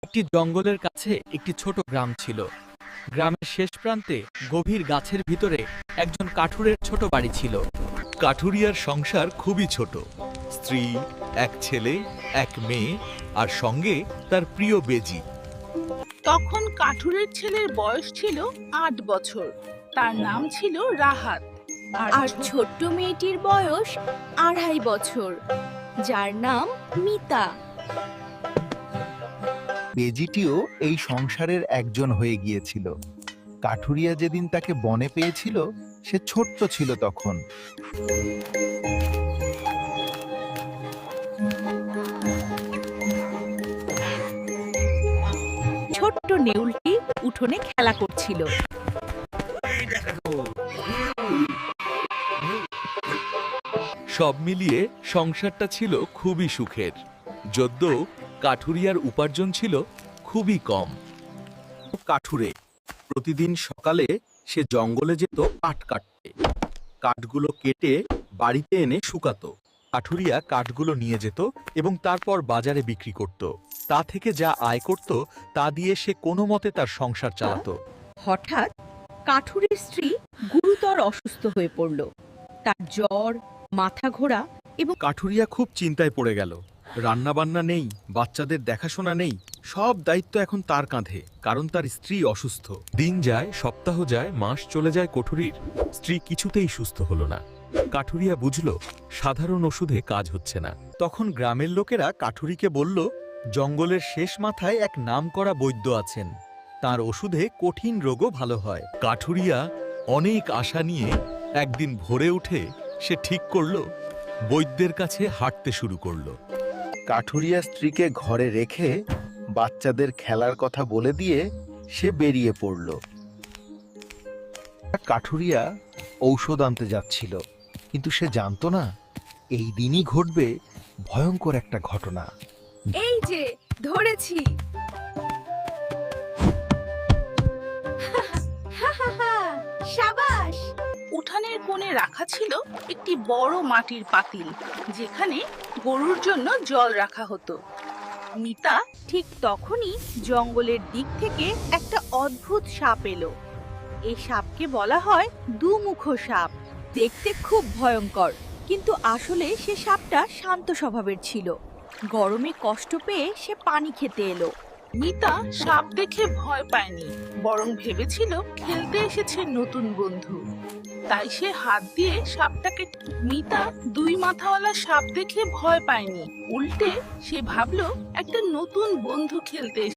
একটি জঙ্গলের কাছে একটি ছোট গ্রাম ছিল। গ্রামের শেষ প্রান্তে গভীর গাছের ভিতরে একজন কাঠুরের ছোট বাড়ি ছিল। কাঠুরিয়ার সংসার খুবই ছোট। স্ত্রী, এক ছেলে, এক মেয়ে, আর সঙ্গে তার প্রিয় বেজি। তখন কাঠুরের ছেলের বয়স ছিল ৮ বছর। তার নাম ছিল রাহাত। আর ছোট্ট মেয়েটির বয়স ২.৫ বছর, যার নাম মিতা। বেজিটিও এই সংসারের একজন হয়ে গিয়েছিল। কাঠুরিয়া যেদিন তাকে বনে পেয়েছিল, সে ছোট্ট ছিল তখন। ছোট্ট নেউলটি উঠোনে খেলা করছিল। সব মিলিয়ে সংসারটা ছিল খুবই সুখের, যদ্যও কাঠুরিয়ার উপার্জন ছিল খুবই কম। কাঠুরে প্রতিদিন সকালে সে জঙ্গলে যেত কাঠ কাটতে। কাঠগুলো কেটে বাড়িতে এনে শুকাতো। কাঠুরিয়া কাঠগুলো নিয়ে যেত এবং তারপর বাজারে বিক্রি করত। তা থেকে যা আয় করত তা দিয়ে সে কোনো মতে তার সংসার চালাতো। হঠাৎ কাঠুরের স্ত্রী গুরুতর অসুস্থ হয়ে পড়ল। তার জ্বর, মাথা ঘোরা এবং কাঠুরিয়া খুব চিন্তায় পড়ে গেল। রান্নাবান্না নেই, বাচ্চাদের দেখাশোনা নেই, সব দায়িত্ব এখন তার কাঁধে, কারণ তার স্ত্রী অসুস্থ। দিন যায়, সপ্তাহ যায়, মাস চলে যায়, কঠুরির স্ত্রী কিছুতেই সুস্থ হলো না। কাঠুরিয়া বুঝল সাধারণ ওষুধে কাজ হচ্ছে না। তখন গ্রামের লোকেরা কাঠুরিকে বলল, জঙ্গলের শেষ মাথায় এক নামকরা বৈদ্য আছেন, তার ওষুধে কঠিন রোগও ভালো হয়। কাঠুরিয়া অনেক আশা নিয়ে একদিন ভোরে উঠে সে ঠিক করল বৈদ্যের কাছে হাঁটতে শুরু করলো। কাঠুরিয়া স্ত্রীকে ঘরে রেখে বাচ্চাদের খেলার কথা বলে দিয়ে সে বেরিয়ে পড়ল। কাঠুরিয়া ঔষধ আনতে যাচ্ছিল, কিন্তু সে জানতো না এই দিনই ঘটবে ভয়ঙ্কর একটা ঘটনা। এই যে ধরেছি। শাবাশ! উঠানের কোণে রাখা ছিল একটি বড় মাটির পাতিল, যেখানে গরুর জন্য জল রাখা হতো। মিতা ঠিক তখনই জঙ্গলের দিক থেকে একটা অদ্ভুত সাপ এলো। এই সাপকে বলা হয় দুমুখ সাপ। দেখতে খুব ভয়ঙ্কর, কিন্তু আসলে সে সাপটা শান্ত স্বভাবের ছিল। গরমে কষ্ট পেয়ে সে পানি খেতে এলো। মিতা সাপ দেখে ভয় পায়নি, বরং ভেবেছিল খেলতে এসেছে নতুন বন্ধু। তাই সে হাত দিয়ে সাপটাকে। মিতা ২ মাথাওয়ালা সাপ দেখে ভয় পায়নি, উল্টে সে ভাবলো একটা নতুন বন্ধু খেলতে